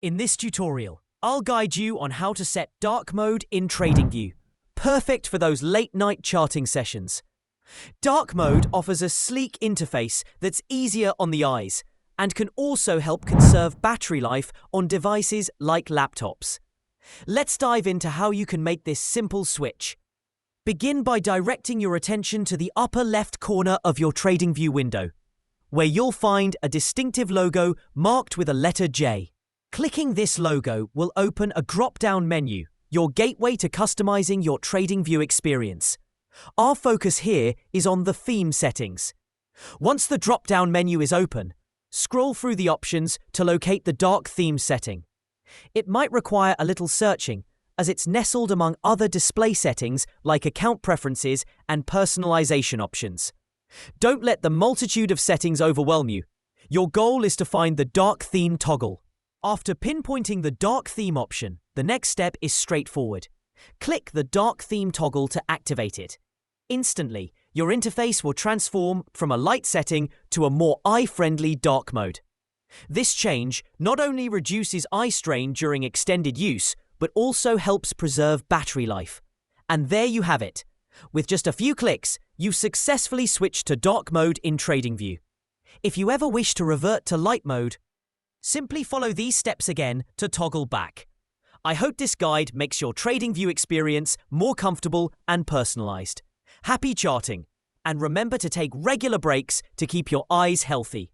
In this tutorial, I'll guide you on how to set dark mode in Tradingview, perfect for those late-night charting sessions. Dark mode offers a sleek interface that's easier on the eyes and can also help conserve battery life on devices like laptops. Let's dive into how you can make this simple switch. Begin by directing your attention to the upper left corner of your Tradingview window, where you'll find a distinctive logo marked with a letter J. Clicking this logo will open a drop-down menu, your gateway to customizing your Tradingview experience. Our focus here is on the theme settings. Once the drop-down menu is open, scroll through the options to locate the dark theme setting. It might require a little searching, as it's nestled among other display settings like account preferences and personalization options. Don't let the multitude of settings overwhelm you. Your goal is to find the dark theme toggle. After pinpointing the dark theme option, the next step is straightforward. Click the dark theme toggle to activate it. Instantly, your interface will transform from a light setting to a more eye-friendly dark mode. This change not only reduces eye strain during extended use, but also helps preserve battery life. And there you have it. With just a few clicks, you've successfully switched to dark mode in Tradingview. If you ever wish to revert to light mode, simply follow these steps again to toggle back. I hope this guide makes your Tradingview experience more comfortable and personalized. Happy charting, and remember to take regular breaks to keep your eyes healthy.